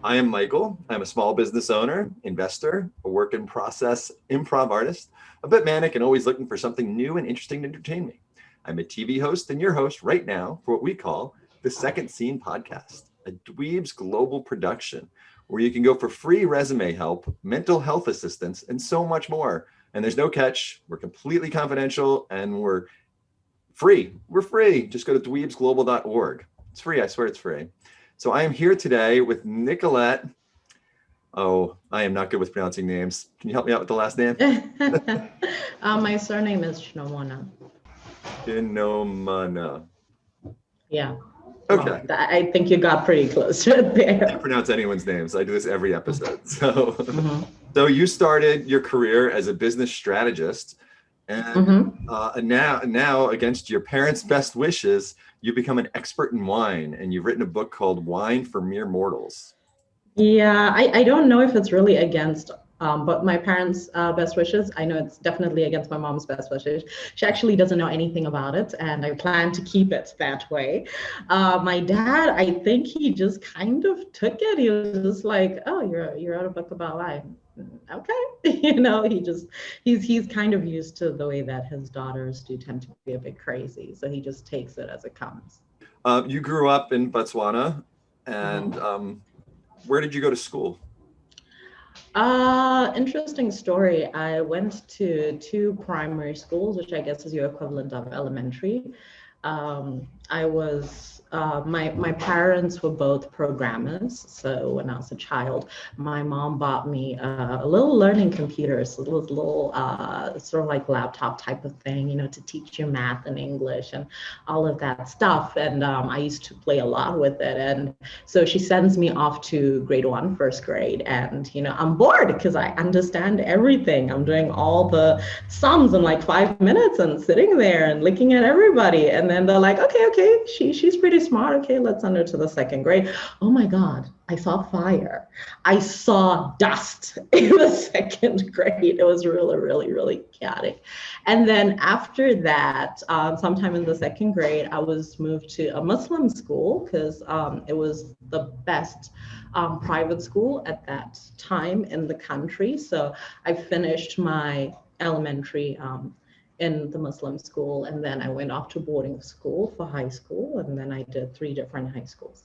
I am Michael. I'm a small business owner, investor, a work in process improv artist, a bit manic and always looking for something new and interesting to entertain me. I'm a TV host and your host right now for what we call the Second Scene Podcast, a Dweeb's global production where you can go for free resume help, mental health assistance, and so much more. And there's no catch. We're completely confidential and we're free. We're free. Just go to dweebsglobal.org. It's free. I swear it's free. So I am here today with Nicolette. Oh, I am not good with pronouncing names. Can you help me out with the last name? My surname is Chinomona. Chinomana. Yeah. Okay. Well, I think you got pretty close right there. I can't pronounce anyone's names. I do this every episode. So you started your career as a business strategist, and now, against your parents' best wishes, you become an expert in wine, and you've written a book called Wine for Mere Mortals. Yeah, I don't know if it's really against, but my parents' best wishes, I know it's definitely against my mom's best wishes. She actually doesn't know anything about it, and I plan to keep it that way. My dad, I think he just kind of took it. He was just like, "Oh, you wrote a book about wine. Okay." He's kind of used to the way that his daughters do tend to be a bit crazy, so he just takes it as it comes. You grew up in Botswana, and where did you go to school? Interesting story. I went to two primary schools, which I guess is your equivalent of elementary. I was my parents were both programmers, so when I was a child, my mom bought me a little learning computer, so it was a little sort of like laptop type of thing, to teach you math and English and all of that stuff. And I used to play a lot with it. And so she sends me off to grade 1, first grade, and I'm bored because I understand everything. I'm doing all the sums in like 5 minutes and sitting there and looking at everybody. And then they're like, okay, she's pretty smart. Okay, let's send her to the second grade. Oh my God, I saw fire. I saw dust in the second grade. It was really, really, really chaotic. And then after that, sometime in the second grade, I was moved to a Muslim school because it was the best private school at that time in the country. So I finished my elementary in the Muslim school, and then I went off to boarding school for high school, and then I did 3 different high schools.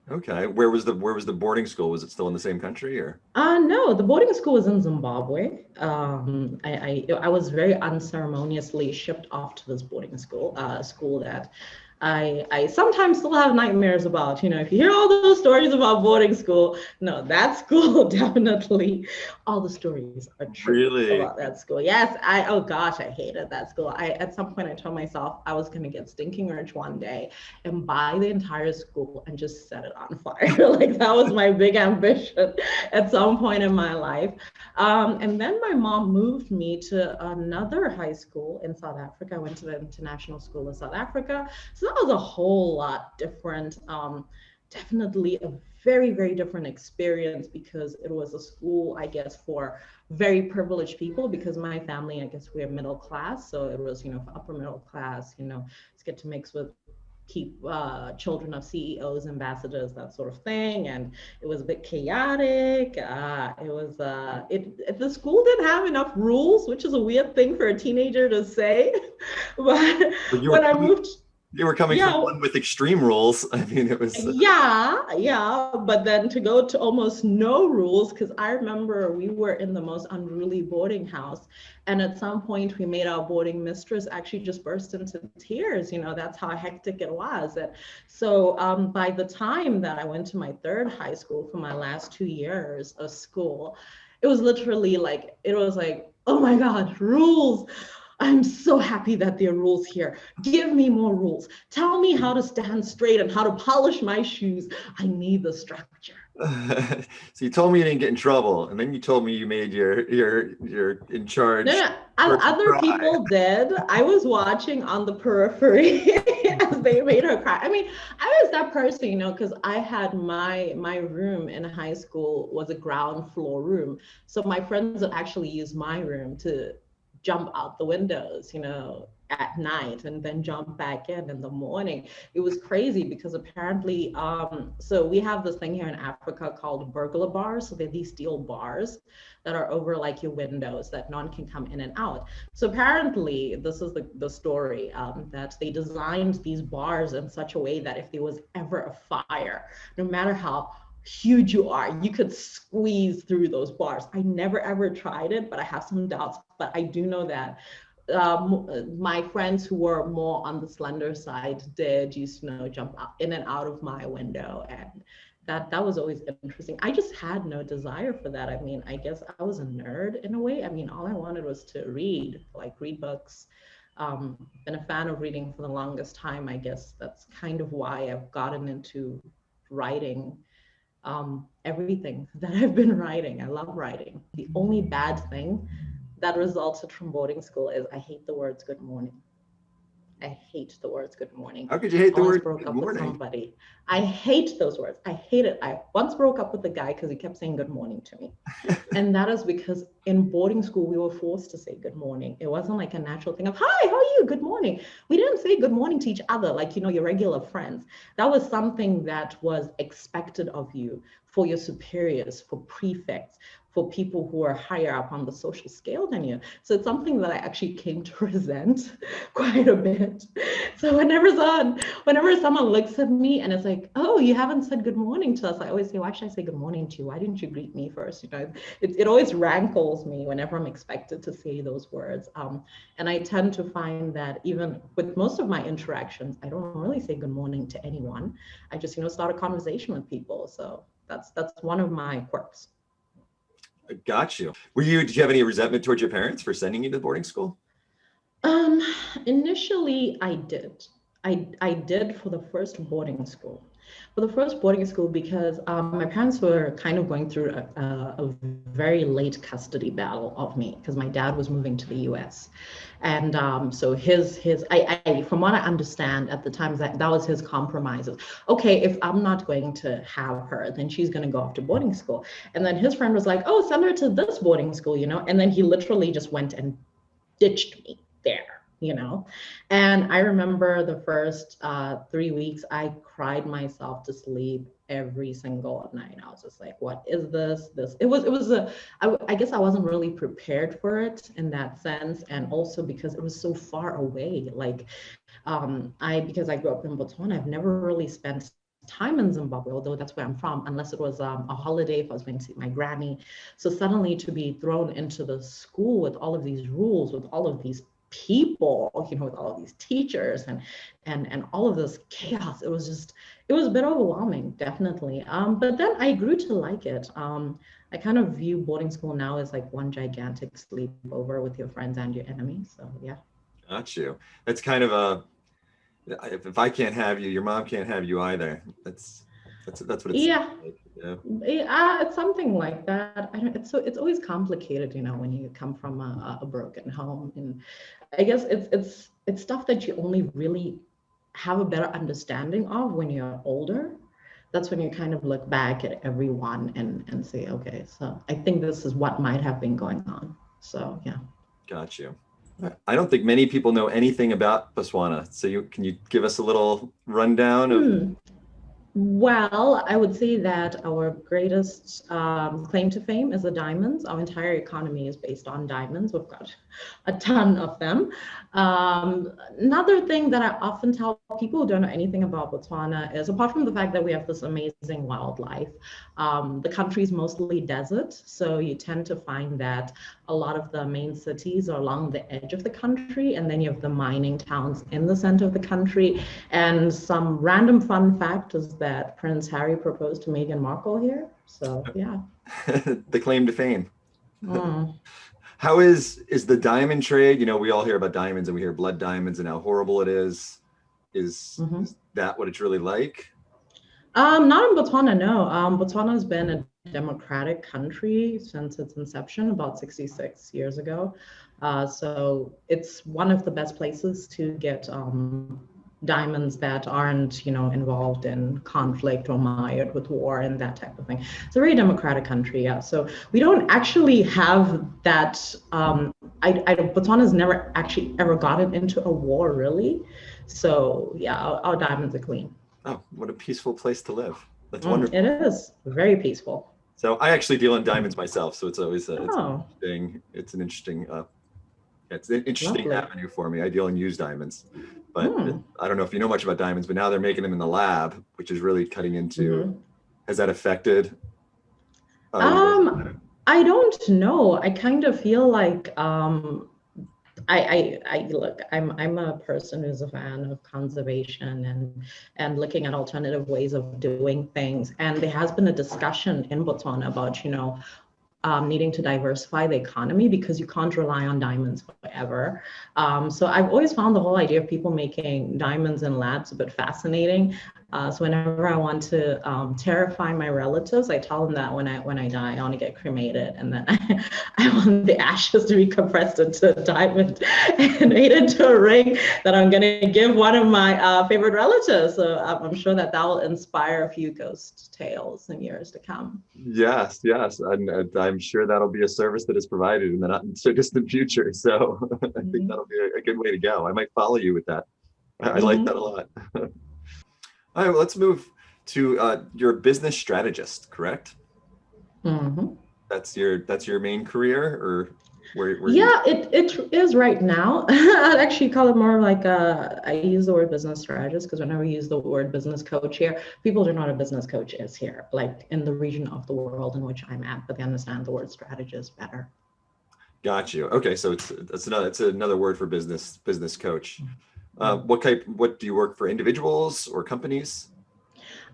Okay, where was the boarding school? Was it still in the same country, or? No, the boarding school was in Zimbabwe. I was very unceremoniously shipped off to this boarding school, school that I sometimes still have nightmares about. If you hear all those stories about boarding school, no, that school definitely, all the stories are true Really? about that school. Yes, oh gosh, I hated that school. At some point I told myself I was gonna get stinking rich one day and buy the entire school and just set it on fire. Like that was my big ambition at some point in my life. And then my mom moved me to another high school in South Africa. I went to the International School of South Africa. So that was a whole lot different. Definitely a very, very different experience because it was a school, I guess, for very privileged people because my family, I guess we're middle class. So it was, for upper middle class, to get to mix with children of CEOs, ambassadors, that sort of thing. And it was a bit chaotic. The school didn't have enough rules, which is a weird thing for a teenager to say. But when I moved, you were coming from one with extreme rules. I mean, it was. Yeah. But then to go to almost no rules, because I remember we were in the most unruly boarding house. And at some point we made our boarding mistress actually just burst into tears. That's how hectic it was. And so by the time that I went to my third high school for my last 2 years of school, it was literally like, oh my God, rules. I'm so happy that there are rules here. Give me more rules. Tell me how to stand straight and how to polish my shoes. I need the structure. So you told me you didn't get in trouble, and then you told me you made your in charge. No, other people did. I was watching on the periphery as they made her cry. I mean, I was that person, because I had my room in high school was a ground floor room. So my friends would actually use my room to jump out the windows, at night and then jump back in the morning. It was crazy because apparently, so we have this thing here in Africa called burglar bars. So they're these steel bars that are over like your windows that none can come in and out. So apparently, this is the story, that they designed these bars in such a way that if there was ever a fire, no matter how huge you are, you could squeeze through those bars. I never ever tried it, but I have some doubts. But I do know that my friends who were more on the slender side did used to jump in and out of my window, and that was always interesting. I just had no desire for that. I mean, I guess I was a nerd in a way. I mean, all I wanted was to read, like read books. Been a fan of reading for the longest time. I guess that's kind of why I've gotten into writing everything that I've been writing. I love writing. The only bad thing that resulted from boarding school is I hate the words good morning. I hate the words good morning. How could you hate the word broke good up morning? with somebody. I hate those words. I hate it. I once broke up with the guy because he kept saying good morning to me. And that is because in boarding school, we were forced to say good morning. It wasn't like a natural thing of, hi, how are you? Good morning. We didn't say good morning to each other like, your regular friends. That was something that was expected of you for your superiors, for prefects, for people who are higher up on the social scale than you. So it's something that I actually came to resent quite a bit. So whenever someone looks at me and it's like, oh, you haven't said good morning to us, I always say, why should I say good morning to you? Why didn't you greet me first? It always rankles me whenever I'm expected to say those words. And I tend to find that even with most of my interactions, I don't really say good morning to anyone. I just, start a conversation with people. So that's one of my quirks. Got you. Did you have any resentment towards your parents for sending you to boarding school? Initially I did. I did for the first boarding school. For the first boarding school because my parents were kind of going through a very late custody battle of me because my dad was moving to the US. And so I from what I understand at the time, that was his compromises. Okay, if I'm not going to have her, then she's going to go off to boarding school. And then his friend was like, oh, send her to this boarding school, and then he literally just went and ditched me there. And I remember the first 3 weeks, I cried myself to sleep every single night. I was just like, what is this? I guess I wasn't really prepared for it in that sense. And also because it was so far away. Like, because I grew up in Botswana, I've never really spent time in Zimbabwe, although that's where I'm from, unless it was a holiday, if I was going to see my granny. So suddenly to be thrown into the school with all of these rules, with all of these people, with all of these teachers and all of this chaos, it was a bit overwhelming, definitely. But then I grew to like it. I kind of view boarding school now as like one gigantic sleepover with your friends and your enemies. So yeah. Got you. That's kind of if I can't have you, your mom can't have you either. That's what it's yeah. like. It's something like that. It's always complicated, when you come from a broken home, and I guess it's stuff that you only really have a better understanding of when you're older. That's when you kind of look back at everyone and say, okay, so I think this is what might have been going on. So yeah. Got you. I don't think many people know anything about Botswana. So can you give us a little rundown of? Well, I would say that our greatest claim to fame is the diamonds. Our entire economy is based on diamonds. We've got a ton of them. Another thing that I often tell people who don't know anything about Botswana is, apart from the fact that we have this amazing wildlife, the country is mostly desert. So you tend to find that a lot of the main cities are along the edge of the country, and then you have the mining towns in the center of the country. And some random fun fact is that Prince Harry proposed to Meghan Markle here. So yeah. The claim to fame. How is the diamond trade? We all hear about diamonds and we hear blood diamonds and how horrible it is. Is that what it's really like? Not in Botswana, no. Botswana has been a democratic country since its inception about 66 years ago. So it's one of the best places to get diamonds that aren't, involved in conflict or mired with war and that type of thing. It's a very democratic country, yeah. So we don't actually have that. Botswana's never actually ever gotten into a war, really. So yeah, our diamonds are clean. Oh, what a peaceful place to live. That's wonderful. It is very peaceful. So I actually deal in diamonds myself, so it's always Oh, it's an interesting lovely. avenue for me. I deal in used diamonds, but Hmm. I don't know if you know much about diamonds, but now they're making them in the lab, which is really cutting into. Mhm. Has that affected you guys? I don't know. I kind of feel like I look, I'm a person who's a fan of conservation and looking at alternative ways of doing things. And there has been a discussion in Botswana about, needing to diversify the economy because you can't rely on diamonds forever. So I've always found the whole idea of people making diamonds in labs a bit fascinating. So whenever I want to terrify my relatives, I tell them that when I die, I want to get cremated, and then I want the ashes to be compressed into a diamond and made into a ring that I'm going to give one of my favorite relatives. So I'm sure that will inspire a few ghost tales in years to come. Yes, yes, and I'm sure that'll be a service that is provided in the not so distant future. So I think Mm-hmm. that'll be a good way to go. I might follow you with that. I like that a Mm-hmm. lot. All right, well, let's move to you're a business strategist, correct? Mm-hmm. That's your main career, or where you? Yeah, it is right now. I'd actually call it more like I use the word business strategist because whenever we use the word business coach here, people don't know what a business coach is here, like in the region of the world in which I'm at, but they understand the word strategist better. Got you. Okay, so it's another word for business coach. Mm. What do you work for, individuals or companies?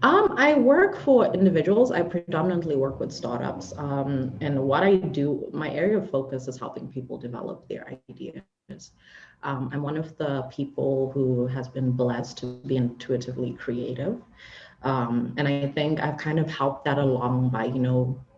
I work for individuals. I predominantly work with startups. And what I do, my area of focus is helping people develop their ideas. I'm one of the people who has been blessed to be intuitively creative. And I think I've kind of helped that along by,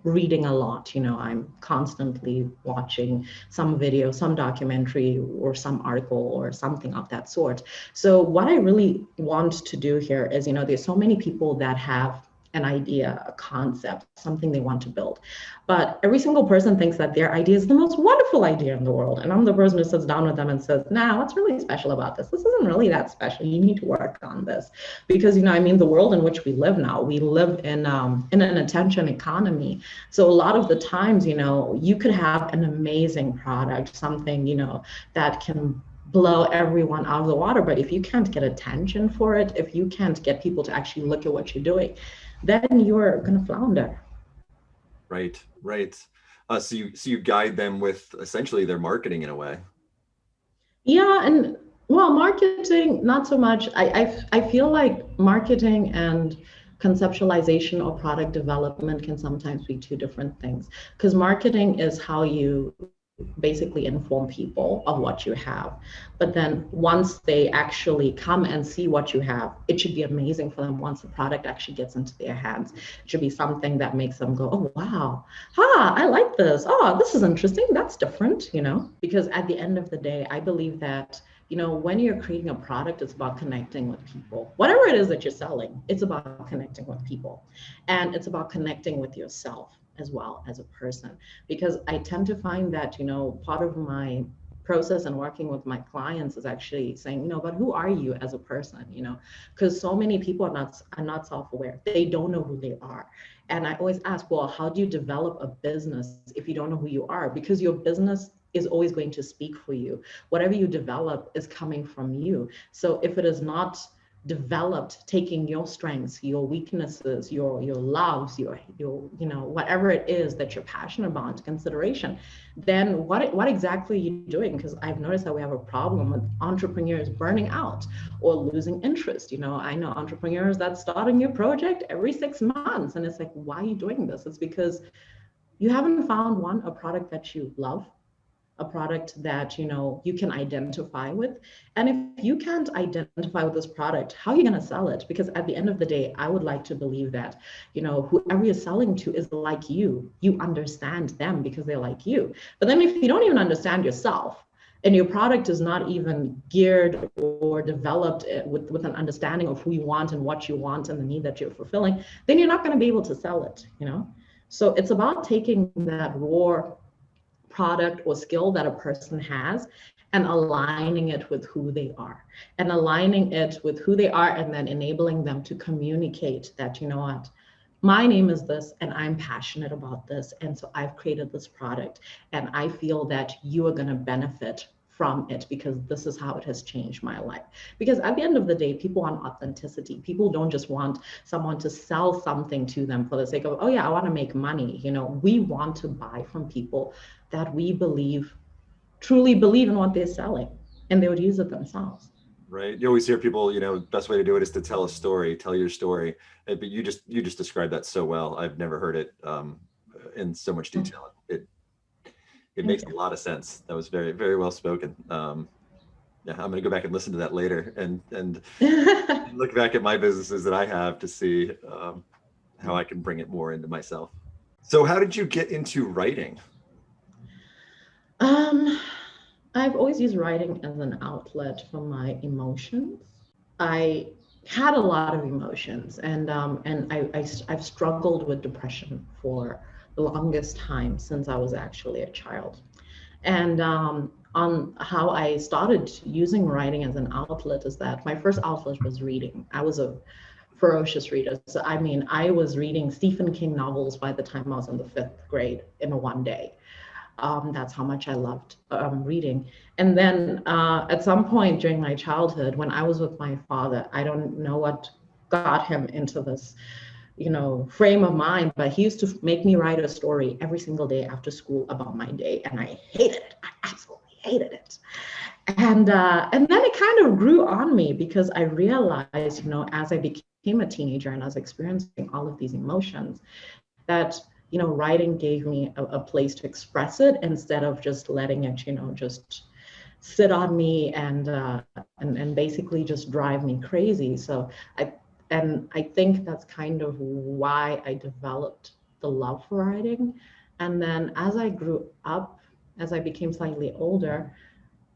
reading a lot. I'm constantly watching some video, some documentary, or some article, or something of that sort. So what I really want to do here is, there's so many people that have an idea, a concept, something they want to build. But every single person thinks that their idea is the most wonderful idea in the world. And I'm the person who sits down with them and says, nah, what's really special about this? This isn't really that special. You need to work on this. Because, the world in which we live now, we live in an attention economy. So a lot of the times, you could have an amazing product, something, that can blow everyone out of the water. But if you can't get attention for it, if you can't get people to actually look at what you're doing, then you're going to flounder. Right, right. So you guide them with essentially their marketing in a way. Yeah, and well, marketing, not so much. I feel like marketing and conceptualization or product development can sometimes be two different things. Because marketing is how you basically inform people of what you have. But then once they actually come and see what you have, it should be amazing for them once the product actually gets into their hands. It should be something that makes them go, oh, wow, I like this. Oh, this is interesting. That's different, because at the end of the day, I believe that when you're creating a product, it's about connecting with people. Whatever it is that you're selling, it's about connecting with people. And it's about connecting with yourself as well as a person. Because I tend to find that, part of my process and working with my clients is actually saying, but who are you as a person? Because so many people are not self-aware. They don't know who they are. And I always ask, well, how do you develop a business if you don't know who you are? Because your business is always going to speak for you. Whatever you develop is coming from you. So if it is not developed taking your strengths, your weaknesses, your loves, your whatever it is that you're passionate about into consideration, then what exactly are you doing? Because I've noticed that we have a problem with entrepreneurs burning out or losing interest. I know entrepreneurs that start a new project every 6 months, and it's like, why are you doing this? It's because you haven't found a product that you love, a product that you can identify with. And if you can't identify with this product, how are you going to sell it? Because at the end of the day, I would like to believe that whoever you're selling to is like you understand them because they're like you. But then if you don't even understand yourself, and your product is not even geared or developed with an understanding of who you want and what you want and the need that you're fulfilling, then you're not going to be able to sell it, you know? So it's about taking that raw product or skill that a person has and aligning it with who they are, and aligning it with who they are, and then enabling them to communicate that, you know what, my name is this and I'm passionate about this, and so I've created this product and I feel that you are going to benefit from it because this is how it has changed my life. Because at the end of the day, people want authenticity. People don't just want someone to sell something to them for the sake of, oh yeah, I want to make money. You know, we want to buy from people that we believe, truly believe in what they're selling, and they would use it themselves. Right. You always hear people, best way to do it is to tell a story, tell your story. But you just described that so well. I've never heard it in so much detail. It makes a lot of sense. That was very, very well spoken. Yeah, I'm going to go back and listen to that later and look back at my businesses that I have to see how I can bring it more into myself. So how did you get into writing? I've always used writing as an outlet for my emotions. I had a lot of emotions, and I've struggled with depression for the longest time since I was actually a child. And on how I started using writing as an outlet is that my first outlet was reading. I was a ferocious reader. So I mean, I was reading Stephen King novels by the time I was in the 5th grade in one day. That's how much I loved reading. And then at some point during my childhood, when I was with my father, I don't know what got him into this, frame of mind, but he used to make me write a story every single day after school about my day, and I hated it. I absolutely hated it. And then it kind of grew on me because I realized, as I became a teenager and I was experiencing all of these emotions, that writing gave me a place to express it instead of just letting it, just sit on me and basically just drive me crazy. So I think that's kind of why I developed the love for writing. And then as I grew up, as I became slightly older,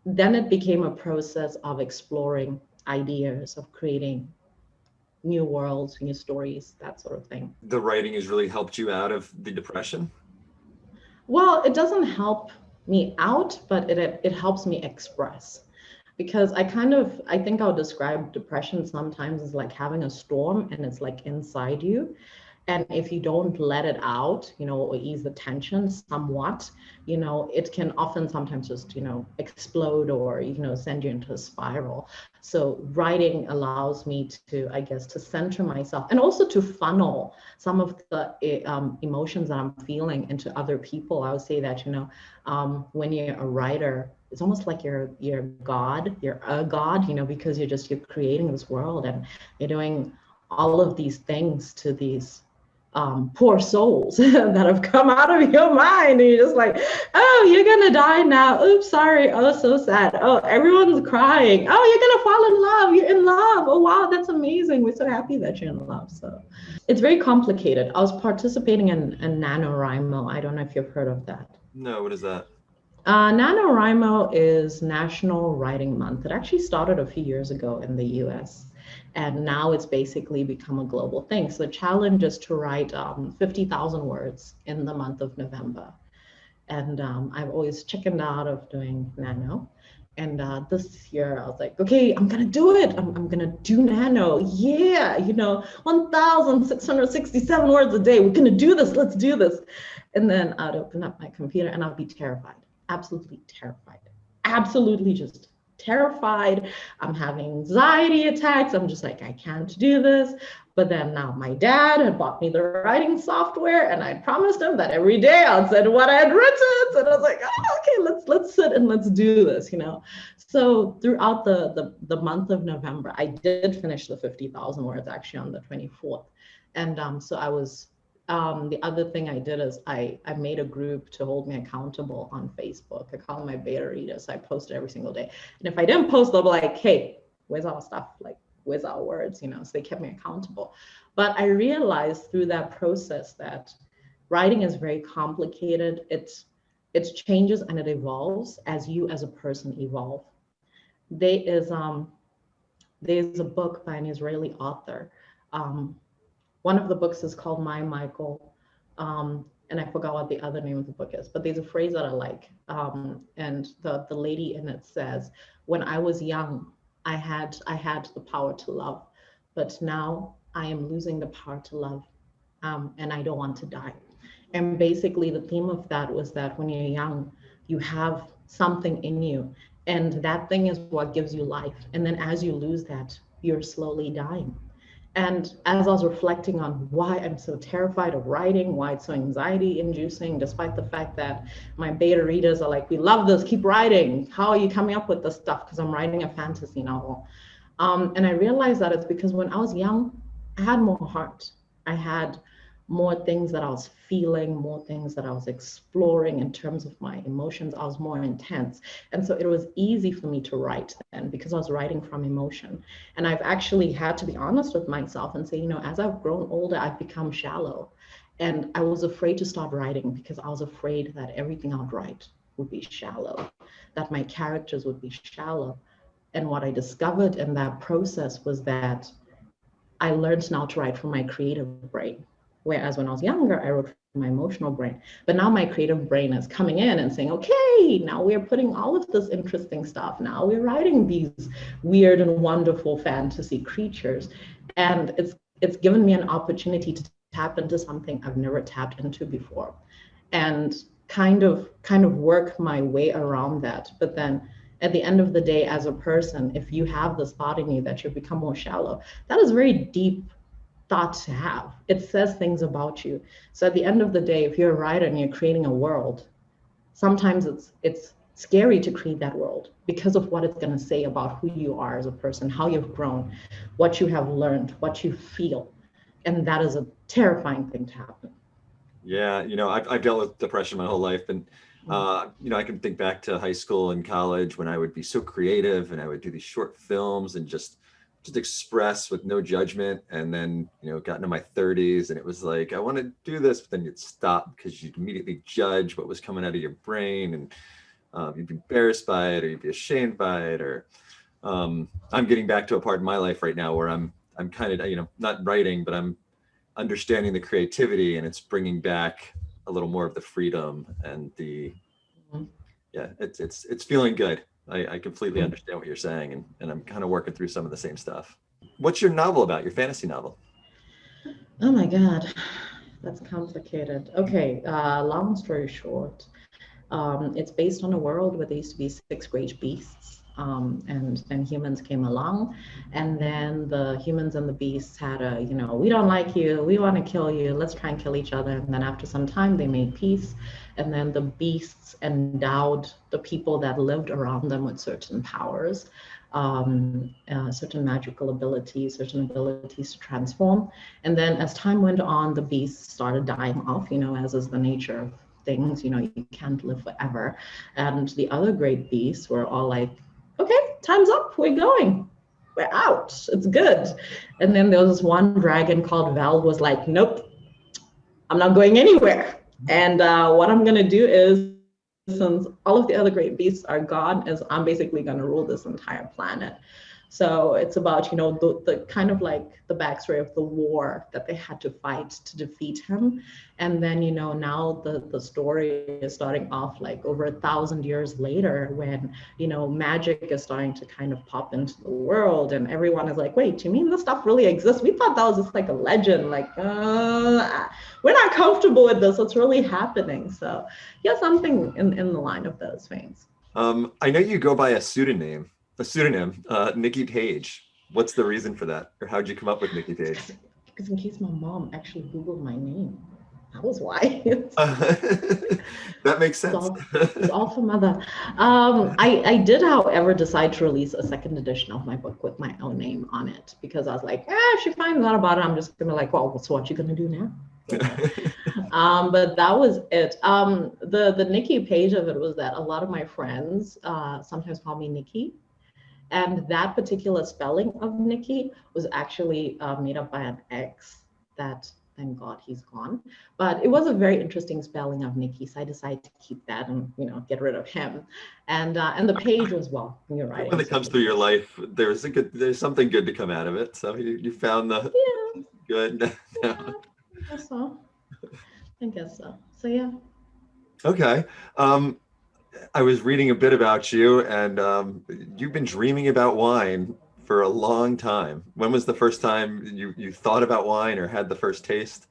then it became a process of exploring ideas, of creating new worlds, new stories, that sort of thing. The writing has really helped you out of the depression? Well, it doesn't help me out, but it helps me express. Because I think I'll describe depression sometimes as like having a storm and it's like inside you. And if you don't let it out, or ease the tension somewhat, it can often sometimes just, explode or, send you into a spiral. So writing allows me to, I guess, to center myself and also to funnel some of the emotions that I'm feeling into other people. I would say that, when you're a writer, it's almost like you're God, you're a God, because you're creating this world and you're doing all of these things to these poor souls that have come out of your mind, and you're just like, oh, you're gonna die now, oops, sorry, oh, so sad, oh, everyone's crying, oh, you're gonna fall in love, you're in love, oh wow, that's amazing, we're so happy that you're in love. So it's very complicated. I was participating in NaNoWriMo. I don't know if you've heard of that. No, what is that? NaNoWriMo is National Writing Month. It actually started a few years ago in the US. And now it's basically become a global thing. So the challenge is to write 50,000 words in the month of November. And I've always chickened out of doing Nano. And this year I was like, okay, I'm gonna do it. I'm gonna do Nano. Yeah, 1,667 words a day. We're gonna do this, let's do this. And then I'd open up my computer and I'll be terrified, absolutely terrified, absolutely just terrified. I'm having anxiety attacks. I'm just like, I can't do this. But then now my dad had bought me the writing software, and I promised him that every day I'd send what I had written. And I was like, oh, okay, let's sit and let's do this, So throughout the month of November, I did finish the 50,000 words actually on the 24th. And so I was the other thing I did is I made a group to hold me accountable on Facebook. I call them my beta readers. I posted every single day. And if I didn't post, they'll be like, hey, where's our stuff? Like, where's our words? So they kept me accountable. But I realized through that process that writing is very complicated. it changes and it evolves as you as a person evolve. There is there's a book by an Israeli author. Um, One of the books is called My Michael, and I forgot what the other name of the book is, but there's a phrase that I like. And the lady in it says, when I was young, I had the power to love, but now I am losing the power to love, and I don't want to die. And basically the theme of that was that when you're young, you have something in you, and that thing is what gives you life. And then as you lose that, you're slowly dying. And as I was reflecting on why I'm so terrified of writing, why it's so anxiety inducing, despite the fact that my beta readers are like, we love this, keep writing. How are you coming up with this stuff? Because I'm writing a fantasy novel. And I realized that it's because when I was young, I had more heart. I had more things that I was feeling, more things that I was exploring in terms of my emotions. I was more intense. And so it was easy for me to write then because I was writing from emotion. And I've actually had to be honest with myself and say, you know, as I've grown older, I've become shallow. And I was afraid to start writing because I was afraid that everything I would write would be shallow, that my characters would be shallow. And what I discovered in that process was that I learned now to write from my creative brain. Whereas when I was younger, I wrote from my emotional brain. But now my creative brain is coming in and saying, okay, now we're putting all of this interesting stuff. Now we're writing these weird and wonderful fantasy creatures. And it's given me an opportunity to tap into something I've never tapped into before. And kind of work my way around that. But then at the end of the day, as a person, if you have this thought in you that you become more shallow, that is very deep thought to have. It says things about you. So at the end of the day, if you're a writer and you're creating a world, sometimes it's scary to create that world because of what it's going to say about who you are as a person, how you've grown, what you have learned, what you feel. And that is a terrifying thing to happen. Yeah, I've dealt with depression my whole life, and I can think back to high school and college when I would be so creative and I would do these short films and just express with no judgment. And then, got into my 30s and it was like, I want to do this, but then you'd stop because you'd immediately judge what was coming out of your brain, and you'd be embarrassed by it or you'd be ashamed by it. Or I'm getting back to a part in my life right now where I'm kind of, not writing, but I'm understanding the creativity, and it's bringing back a little more of the freedom and the, yeah, it's feeling good. I completely understand what you're saying, and I'm kind of working through some of the same stuff. What's your novel about, your fantasy novel? Oh my God, that's complicated. Okay, long story short, it's based on a world where there used to be six great beasts, and then humans came along, and then the humans and the beasts had a, we don't like you, we want to kill you, let's try and kill each other. And then after some time, they made peace, and then the beasts endowed the people that lived around them with certain powers, certain magical abilities, certain abilities to transform. And then as time went on, the beasts started dying off, as is the nature of things, you can't live forever. And the other great beasts were all like, okay, time's up, we're going. We're out, it's good. And then there was this one dragon called Val was like, nope, I'm not going anywhere. And what I'm gonna do is, since all of the other great beasts are gone, is I'm basically gonna rule this entire planet. So it's about, the kind of like the backstory of the war that they had to fight to defeat him. And then, now the story is starting off like over 1,000 years later when, magic is starting to kind of pop into the world. And everyone is like, wait, you mean this stuff really exists? We thought that was just like a legend. Like, we're not comfortable with this. What's really happening? So yeah, something in the line of those things. I know you go by a pseudonym, Nikki Page. What's the reason for that? Or how'd you come up with Nikki Page? Because in case my mom actually Googled my name. That was why. That makes sense. It's all for mother. I did, however, decide to release a second edition of my book with my own name on it because I was like, if she finds out about it, I'm just gonna like, well, so what you gonna do now? But that was it. The Nikki Page of it was that a lot of my friends sometimes call me Nikki. And that particular spelling of Nikki was actually made up by an ex that thank God he's gone. But it was a very interesting spelling of Nikki, so I decided to keep that and get rid of him. And the page as well. You're right. When it comes through your life, there's something good to come out of it. So you found the good. Yeah, I guess so. I guess so. So yeah. Okay. I was reading a bit about you, and you've been dreaming about wine for a long time. When was the first time you thought about wine or had the first taste?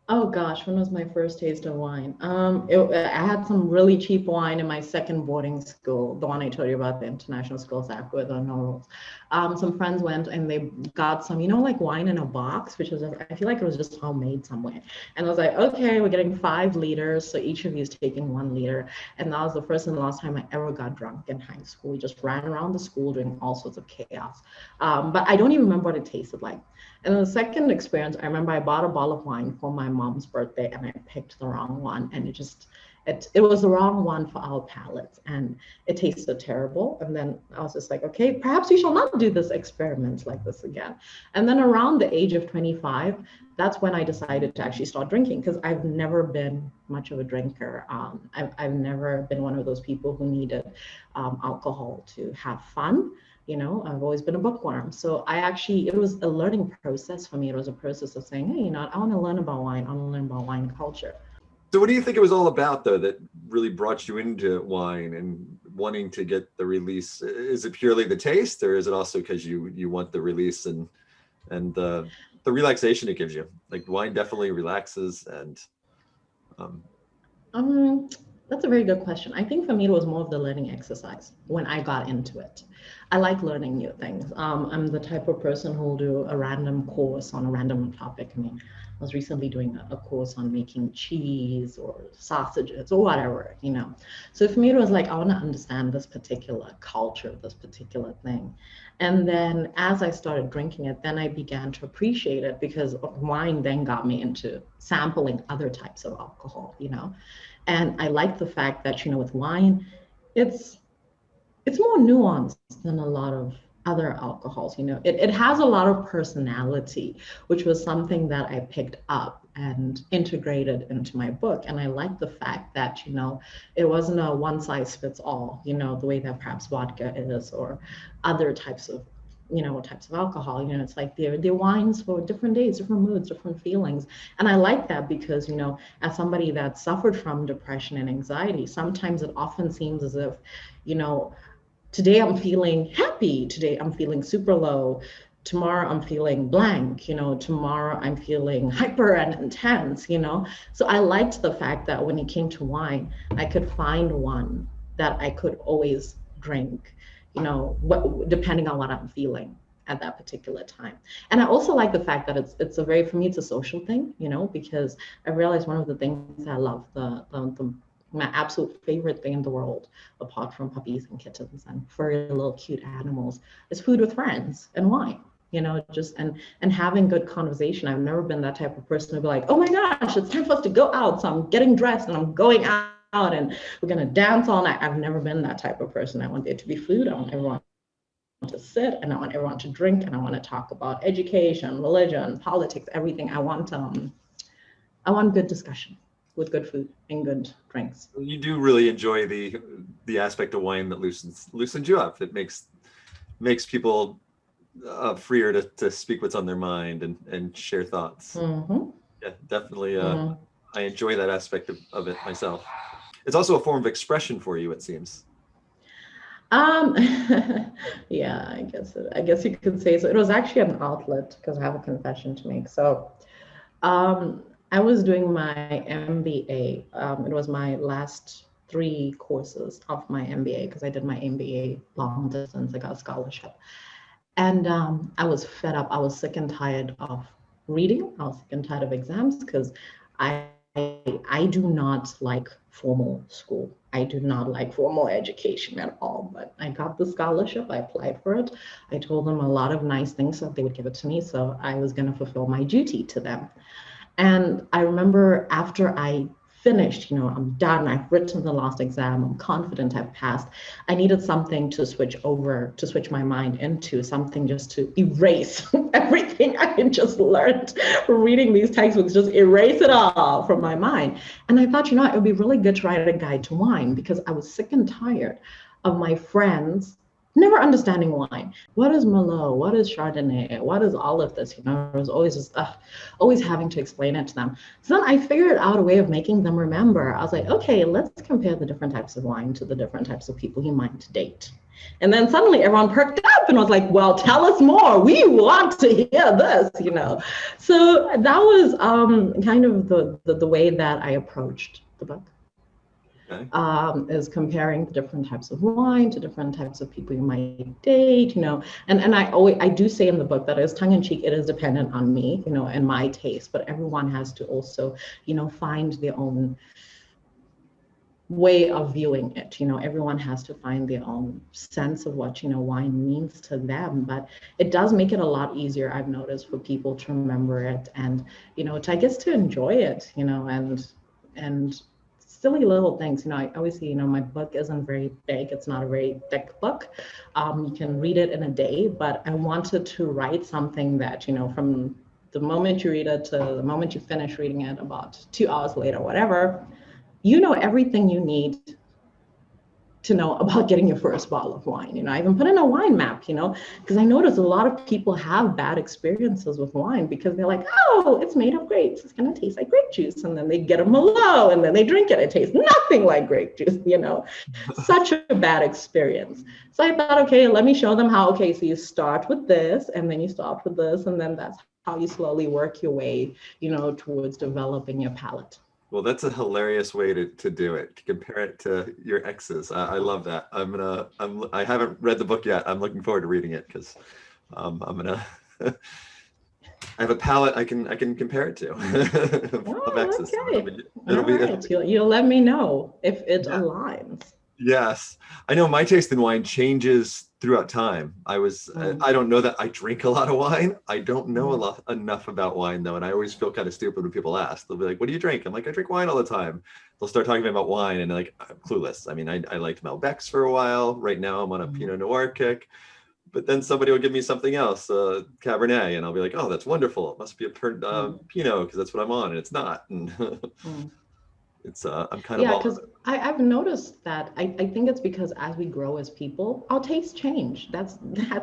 Oh gosh, when was my first taste of wine? I had some really cheap wine in my second boarding school, the one I told you about, the international schools act with no rules. Some friends went and they got some, like wine in a box, which was, I feel like it was just homemade somewhere. And I was like, okay, we're getting 5 liters, so each of you is taking 1 liter. And that was the first and last time I ever got drunk in high school. We just ran around the school doing all sorts of chaos. But I don't even remember what it tasted like. And the second experience, I remember I bought a bottle of wine for my mom's birthday and I picked the wrong one. And it was the wrong one for our palates and it tasted terrible. And then I was just like, okay, perhaps we shall not do this experiment like this again. And then around the age of 25, that's when I decided to actually start drinking because I've never been much of a drinker. I've never been one of those people who needed alcohol to have fun. I've always been a bookworm. So it was a learning process for me. It was a process of saying, hey, I want to learn about wine. I want to learn about wine culture. So what do you think it was all about, though, that really brought you into wine and wanting to get the release? Is it purely the taste, or is it also because you want the release and the relaxation it gives you? Like wine definitely relaxes and. That's a very good question. I think for me, it was more of the learning exercise when I got into it. I like learning new things. I'm the type of person who will do a random course on a random topic. I was recently doing a course on making cheese or sausages or whatever, So for me, it was like, I want to understand this particular culture, this particular thing. And then as I started drinking it, then I began to appreciate it because wine then got me into sampling other types of alcohol, And I like the fact that, with wine, it's more nuanced than a lot of other alcohols. It has a lot of personality, which was something that I picked up and integrated into my book. And I like the fact that, it wasn't a one size fits all, the way that perhaps vodka is or other types of alcohol. It's like they're wines for different days, different moods, different feelings. And I like that because, as somebody that suffered from depression and anxiety, sometimes it often seems as if, today I'm feeling happy, today I'm feeling super low, tomorrow I'm feeling blank, tomorrow I'm feeling hyper and intense, So I liked the fact that when it came to wine, I could find one that I could always drink, depending on what I'm feeling at that particular time. And I also like the fact that for me, it's a social thing, because I realized one of the things I love, my absolute favorite thing in the world, apart from puppies and kittens and furry little cute animals, is food with friends and wine. And having good conversation. I've never been that type of person to be like, oh my gosh, it's time for us to go out. So I'm getting dressed and I'm going out and we're gonna dance all night. I've never been that type of person. I want there to be food. I want everyone to sit and I want everyone to drink and I want to talk about education, religion, politics, everything. I want good discussion with good food and good drinks. You do really enjoy the aspect of wine that loosens you up. It makes people freer to speak what's on their mind and share thoughts. Mm-hmm. Yeah, definitely. I enjoy that aspect of it myself. It's also a form of expression for you, it seems. Yeah, I guess you could say so. It was actually an outlet because I have a confession to make. So, I was doing my MBA. It was my last 3 courses of my MBA because I did my MBA long distance. I got a scholarship. And I was fed up. I was sick and tired of reading. I was sick and tired of exams because I do not like formal school. I do not like formal education at all, but I got the scholarship. I applied for it. I told them a lot of nice things that they would give it to me. So I was going to fulfill my duty to them. And I remember after I finished, I'm done, I've written the last exam, I'm confident I've passed. I needed something to switch my mind into, something just to erase everything I had just learned from reading these textbooks, just erase it all from my mind. And I thought, it would be really good to write a guide to wine, because I was sick and tired of my friends never understanding wine. What is Merlot? What is Chardonnay? What is all of this? I was always just always having to explain it to them. So then I figured out a way of making them remember. I was like, okay, let's compare the different types of wine to the different types of people you might date. And then suddenly everyone perked up and was like, well, tell us more. We want to hear this, So that was kind of the way that I approached the book. Okay. Is comparing the different types of wine to different types of people you might date, and I do say in the book that as tongue in cheek, it is dependent on me, and my taste, but everyone has to also, find their own way of viewing it. Everyone has to find their own sense of what, wine means to them, but it does make it a lot easier, I've noticed, for people to remember it and, I guess to enjoy it, and silly little things. I always say, my book isn't very big. It's not a very thick book. You can read it in a day, but I wanted to write something that, from the moment you read it to the moment you finish reading it, about 2 hours later, whatever, everything you need to know about getting your first bottle of wine. I even put in a wine map, because I noticed a lot of people have bad experiences with wine because they're like, oh, it's made of grapes. It's going to taste like grape juice. And then they get a Merlot and then they drink it. It tastes nothing like grape juice, Such a bad experience. So I thought, okay, let me show them how, okay, so you start with this and then you start with this. And then that's how you slowly work your way, towards developing your palate. Well, that's a hilarious way to do it, to compare it to your exes. I love that. I haven't read the book yet. I'm looking forward to reading it because I'm gonna I have a palette I can compare it to of exes. Okay. Right. You'll let me know if it aligns. Yes. I know my taste in wine changes throughout time. I don't know that I drink a lot of wine. I don't know enough about wine though. And I always feel kind of stupid when people ask. They'll be like, what do you drink? I'm like, I drink wine all the time. They'll start talking about wine and like, I'm clueless. I mean, I liked Malbecs for a while. Right now I'm on a Pinot Noir kick. But then somebody will give me something else, Cabernet, and I'll be like, oh, that's wonderful. It must be a Pinot because that's what I'm on, and it's not. And it's I'm kind of because I've noticed that I think it's because as we grow as people, our tastes change. That's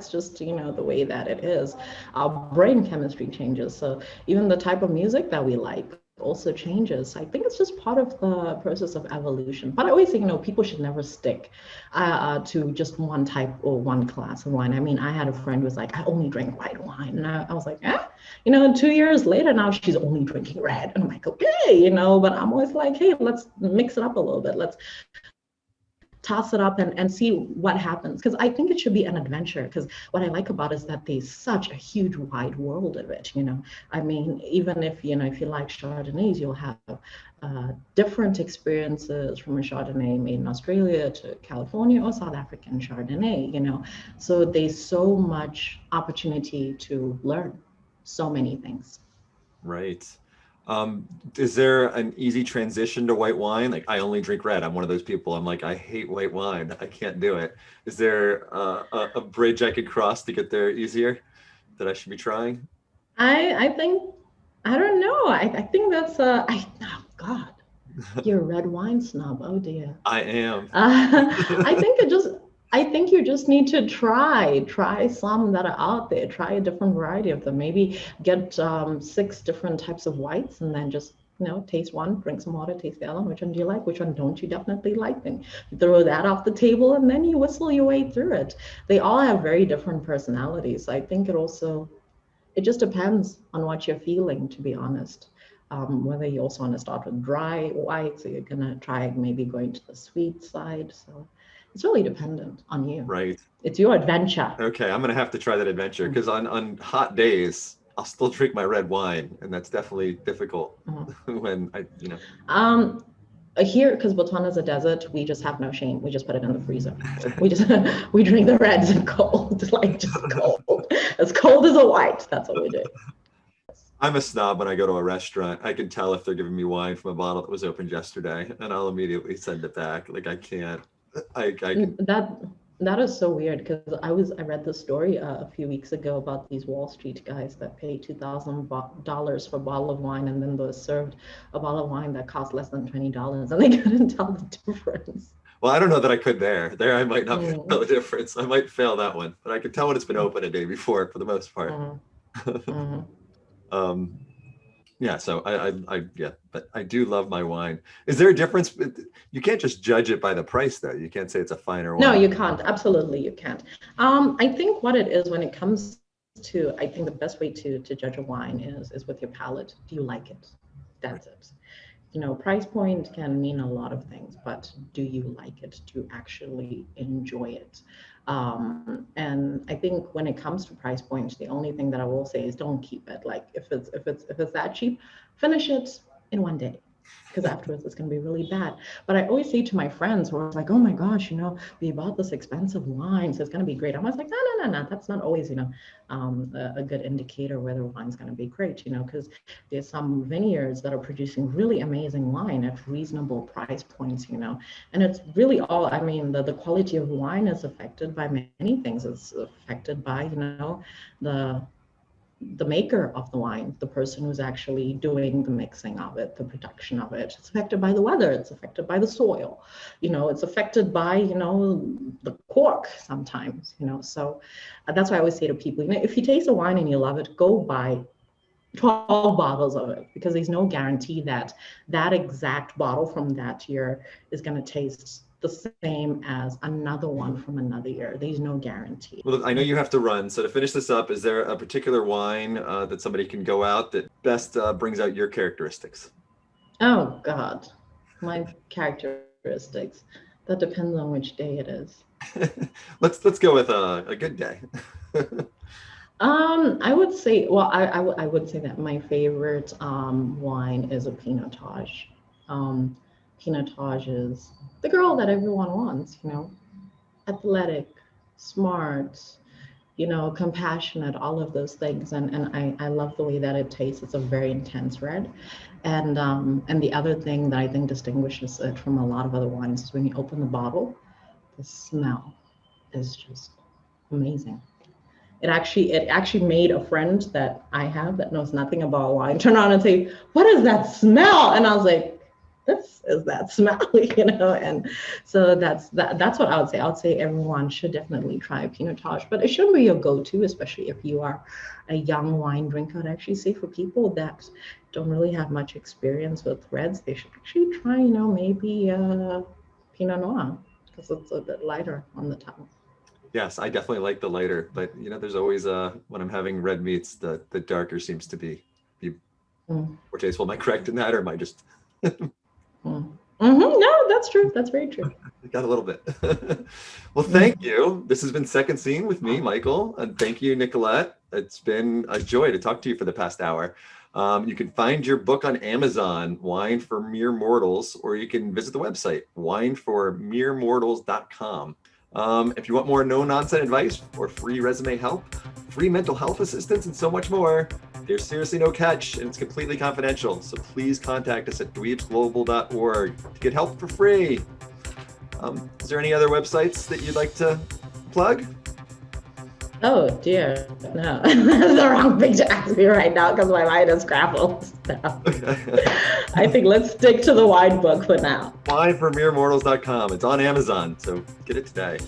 just the way that it is. Our brain chemistry changes. So even the type of music that we like also changes. I think it's just part of the process of evolution. But I always say, people should never stick to just one type or one class of wine. I mean, I had a friend who was like, I only drink white wine. And I was like, 2 years later now she's only drinking red. And I'm like, okay, but I'm always like, hey, let's mix it up a little bit. Let's toss it up and see what happens. Because I think it should be an adventure. Because what I like about it is that there's such a huge wide world of it. I mean, even if you like Chardonnays, you'll have different experiences from a Chardonnay made in Australia to California or South African Chardonnay. So there's so much opportunity to learn so many things. Right. Is there an easy transition to white wine? Like, I only drink red. I'm one of those people. I'm like, I hate white wine. I can't do it. Is there a bridge I could cross to get there easier that I should be trying? I think, I don't know. I think that's oh God, you're a red wine snob. Oh dear. I am. I think you just need to try some that are out there. Try a different variety of them. Maybe get 6 different types of whites and then just taste one, drink some water, taste the other one. Which one do you like? Which one don't you definitely like? Then you throw that off the table and then you whistle your way through it. They all have very different personalities. I think it just depends on what you're feeling, to be honest. Whether you also want to start with dry white, so you're gonna try maybe going to the sweet side. So it's really dependent on you. Right. It's your adventure. Okay, I'm gonna have to try that adventure because on hot days I'll still drink my red wine, and that's definitely difficult when Here, because Botswana is a desert, we just have no shame. We just put it in the freezer. We drink the reds and cold, like just cold, as cold as a white. That's what we do. I'm a snob when I go to a restaurant. I can tell if they're giving me wine from a bottle that was opened yesterday, and I'll immediately send it back. Like I can't. I can. That that is so weird because I read the story a few weeks ago about these Wall Street guys that paid $2,000 for a bottle of wine and then they were served a bottle of wine that cost less than $20 and they couldn't tell the difference. Well, I don't know that I could there. There, I might not Mm, tell the difference. I might fail that one, but I can tell when it's been open a day before for the most part. mm, mm. um, yeah. So yeah, but I do love my wine. Is there a difference? You can't just judge it by the price, though. You can't say it's a finer No, wine. you can't. Absolutely, you can't. I think what it is when it comes to, I think the best way to judge a wine is with your palate. Do you like it? That's it. You know, price point can mean a lot of things, but do you like it? Do you actually enjoy it? And I think when it comes to price points, the only thing that I will say is don't keep it. Like if it's that cheap, finish it in one day. Because afterwards it's going to be really bad. But I always say to my friends who are like, oh my gosh, we bought this expensive wine, so it's going to be great. I'm always like, no. That's not always, a good indicator whether wine's going to be great, because there's some vineyards that are producing really amazing wine at reasonable price points, and it's really all, I mean, the quality of wine is affected by many things. It's affected by, the maker of the wine, the person who's actually doing the mixing of it, the production of it. It's affected by the weather, it's affected by the soil, it's affected by, the cork sometimes, so that's why I always say to people, if you taste a wine and you love it, go buy 12 bottles of it, because there's no guarantee that that exact bottle from that year is going to taste the same as another one from another year. There's no guarantee. Well, I know you have to run. So to finish this up, is there a particular wine that somebody can go out that best brings out your characteristics? Oh God, my characteristics. That depends on which day it is. Let's go with a good day. I would say, well, I would say that my favorite wine is a Pinotage. Pinotage is the girl that everyone wants, athletic, smart, compassionate, all of those things. And I love the way that it tastes. It's a very intense red. And the other thing that I think distinguishes it from a lot of other wines is when you open the bottle, the smell is just amazing. It actually made a friend that I have that knows nothing about wine turn around and say, "What is that smell?" And I was like, "This is that smell," And so that's what I would say. I would say everyone should definitely try a Pinotage, but it shouldn't be your go-to, especially if you are a young wine drinker. I'd actually say for people that don't really have much experience with reds, they should actually try, maybe Pinot Noir, because it's a bit lighter on the tongue. Yes, I definitely like the lighter, but there's always when I'm having red meats, the darker seems to be more tasteful. Am I correct in that, or am I just? No, that's true. That's very true. Got a little bit. Well, thank you. This has been Second Scene with me, Michael, and thank you, Nicolette. It's been a joy to talk to you for the past hour. You can find your book on Amazon, Wine for Mere Mortals, or you can visit the website, wineformeremortals.com. If you want more no-nonsense advice or free resume help, free mental health assistance, and so much more, there's seriously no catch, and it's completely confidential. So please contact us at dweebsglobal.org to get help for free. Is there any other websites that you'd like to plug? Oh dear, no, that's the wrong thing to ask me right now because my mind is scrambled. So. I think let's stick to the wine book for now. Wineformeremortals.com. It's on Amazon, so get it today.